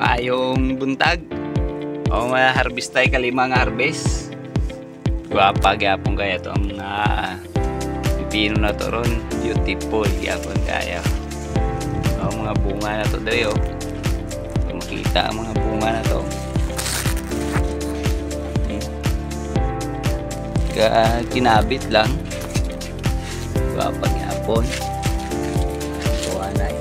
Ayong buntag. O nga harvest tayo kalima nga harvest. Guwapa gyapon kaya to ang mga pipino na to ron. Beautiful gyapon kaya. O mga bunga na to dali o. Makita ang mga bunga na to. Kinabit lang. Guwapa gyapon. Tuwanay.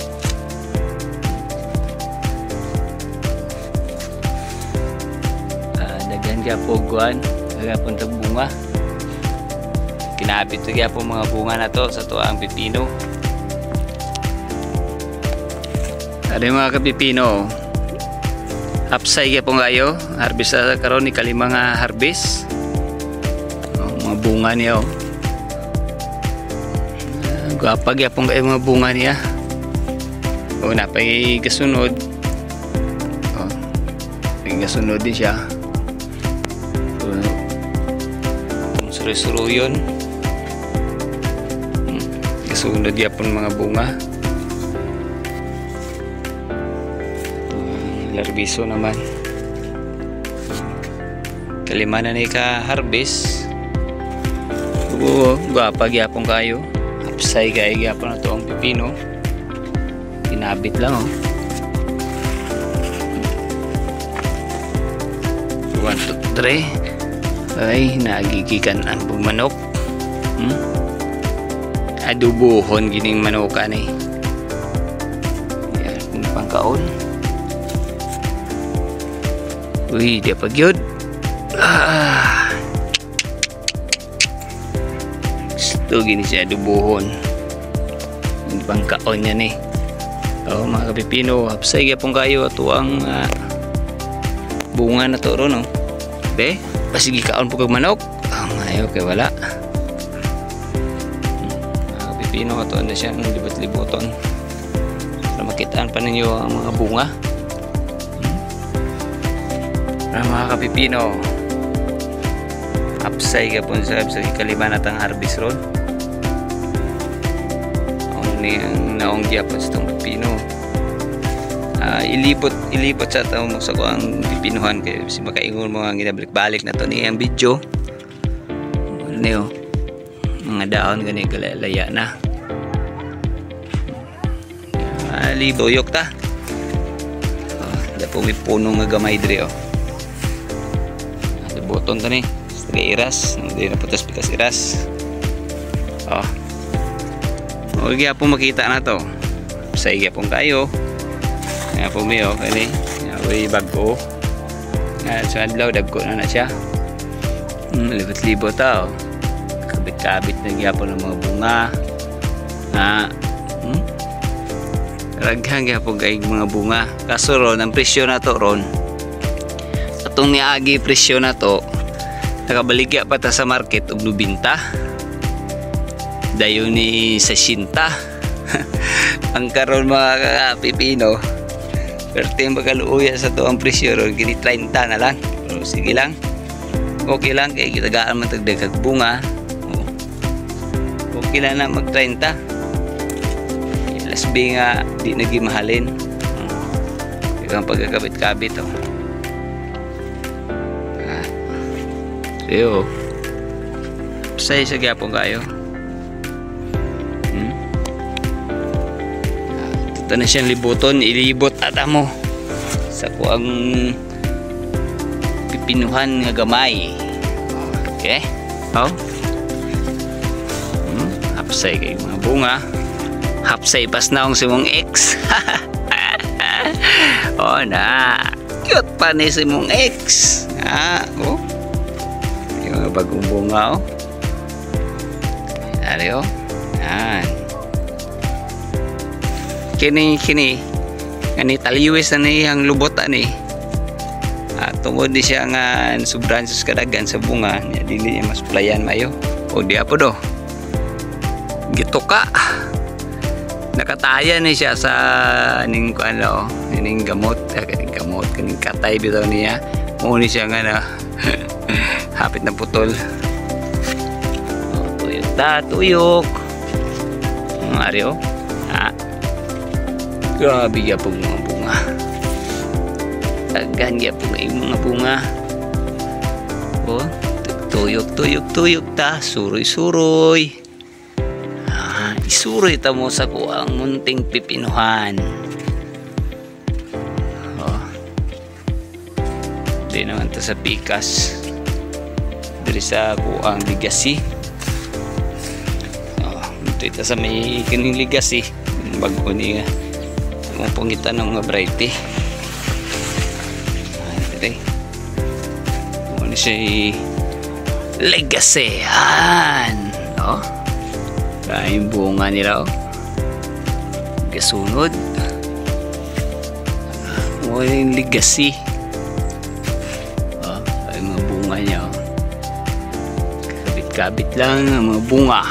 Daghan gyapon guan. Daghan tag bunga. Kinabit to gyapon mga bunga na to sa tuang pipino. Ada mga kapipino. Hapsay gyapon kayo. Harvest sa karon ni kalima nga harvest. Mga bunga niya oh. Guwapa gyapon kayo mga bunga niya. O napay gasunod. Oh. May gasunod din siya. Suru-suru yun. Gasunod gyapon mga bunga. Larbiso naman. Kalima na ni ka harvest. Guwapa gyapon kayo. Hapsay kayo gyapon na to ang pipino. Kinabit lang oh. 1, 2, 3. Ay nagigikan ang manok. Adubuhon gining manokan eh. Yan pangkaon. Uy, dia pagyod. Gusto gini siya adubuhon. Yung pangkaon yan eh. O mga kapipino, hapsay gyapon kayo ato ang bunga na to ron oh. Be, pasigi kaon po kag manok. Mayo kay wala. Mga kapipino ato na siya libot-liboton. Para makitaan pa ninyo ang mga bunga. Para mga kapipino, hapsay gyapon sa kalima natang harvest ron. Ang naong gyapon sa itong pipino. Ilibot sa taong sa ko ang pipinuhan kaya si makaingon mo ang ginabalik-balik na to ni ang video. Ano yun? Mga daon gani kalalaya na. Libuyok ta. Dapo may puno nga gamay diri oh. Liboton to ni. Sige iras. Hindi na putas pikas iras. Oh. Huwag po makita na to. Sa igapong kayo. Nga po may oh. Kani. Huwag bago. Nga sa adlaw. Dagko na siya. Libot-libot ta oh. Kabit-kabit na gyapon ng mga bunga. Raghang gyapon kay mga bunga. Kaso ron, ang presyo na to ron. Atong niagi presyo na to. Nakabaligya pa ta sa market og 90. Dayon ni 60. Ang karon mga pipino perting bagaluya sa to ang presyo ron kini 30 na lang. Pero sige lang. Okay lang kay gitagaan man tag dagdag bunga. Okay lang na mag 30. Lasbi nga di nagimahalin. Ang pagkakabit-kabit oh. Yo. Say sa gyapon kayo. Ito na siyang libuton, ilibot ata mo sa kuang pipinuhan nga gamay. Okay? Oh. Hapsay kay mga bunga. Hapsay pas naong si mong ex. Oh na. Cute pa ni si mong ex. Oh. Yung bagong bunga oh. Ari oh. Yan. Kini ngani taliwis na niyang lubot ani. Tungod di siya nga subran sus kadagan sa bunga, nya dili niya mas playan mayo. O di apo do. Gituka. Nakataya ni siya sa ning ano, ning gamot, kaning katay bitaw niya. Mo ni siya nga na hapit na putol. Tuyok ta, tuyok. Mario. Grabe ya pong mga bunga. daghan gyapon ang mga bunga. Oh, tuyok ta, suroy. Isuroy ta mo sa kuang munting pipinuhan. Oh. Di naman ta sa pikas. Diri sa kuang ligasi. Oh, ito sa may kining ligasi. Bago ni nga. Pangitan ng mga variety. Ito. Ano siya legacy. Oh. Yung bunga nila. Kasunod. Yung legacy. Yung mga bunga niya. Kabit-kabit lang ang mga bunga.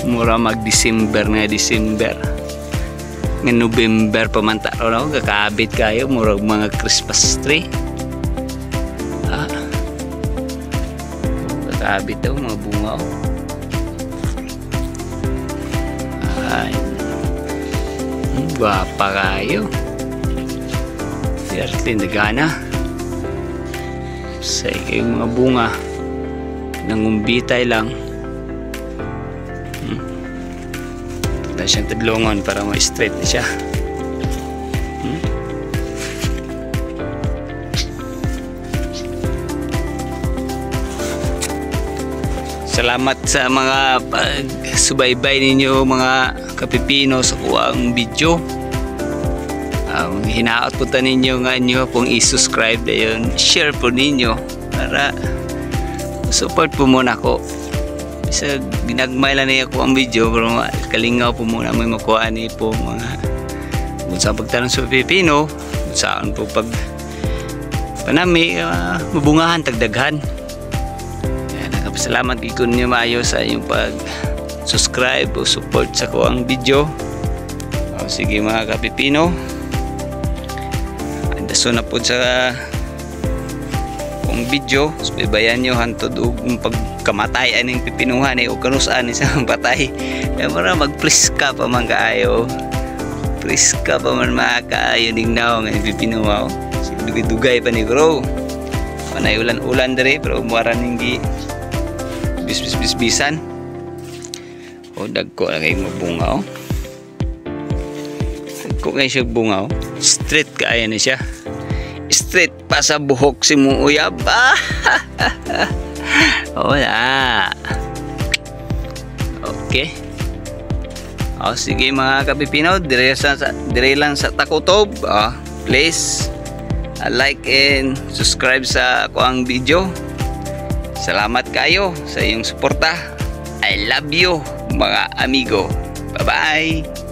Mura mag-December nga December. Nga November pamanta raw kakabit kayo mura mga Christmas tree. Kakabit daw mga bunga. Gwapa kayo. Siyerte nagana. Sa yung mga bunga nangumbitay lang. Wala siyang tadlongon para ma-straight na siya. Salamat sa mga subaybay ninyo mga kapipino sa kuwang video. Hinaot po ta ninyo nga nyo pong i-subscribe na yun. Share po ninyo para support po muna ko. Isa ginagmay lang niya ko ang video pero kalingaw po muna may makuha ni po mga kung saan pagtanong sa Pilipino kung saan po pag panami mabungahan tagdaghan. Salamat ikon niyo maayo sa inyong pag subscribe o support sa ko ang video. Sige mga kapipino, andaso na po sa kung video subaybayan nyo hantod og pagkamatayan ng pipinuhan o kanusaan sa patay. Kaya mara magpriska pa man kaayo, priska pa man makaayo ning naong ng pipinuha. Dugay pa ni bro panay ulan dere pero muara ning bisbisan. Dagko na kayo mabunga. Dagko kayo siya bunga. Straight kaya na siya. Straight pa sa buhok si Muuyab. Wala. Okay. Sige mga kapipino, dire lang sa Takutob. Please like and subscribe sa ako ang video. Salamat kayo sa iyong suporta. I love you mga amigo. Bye bye.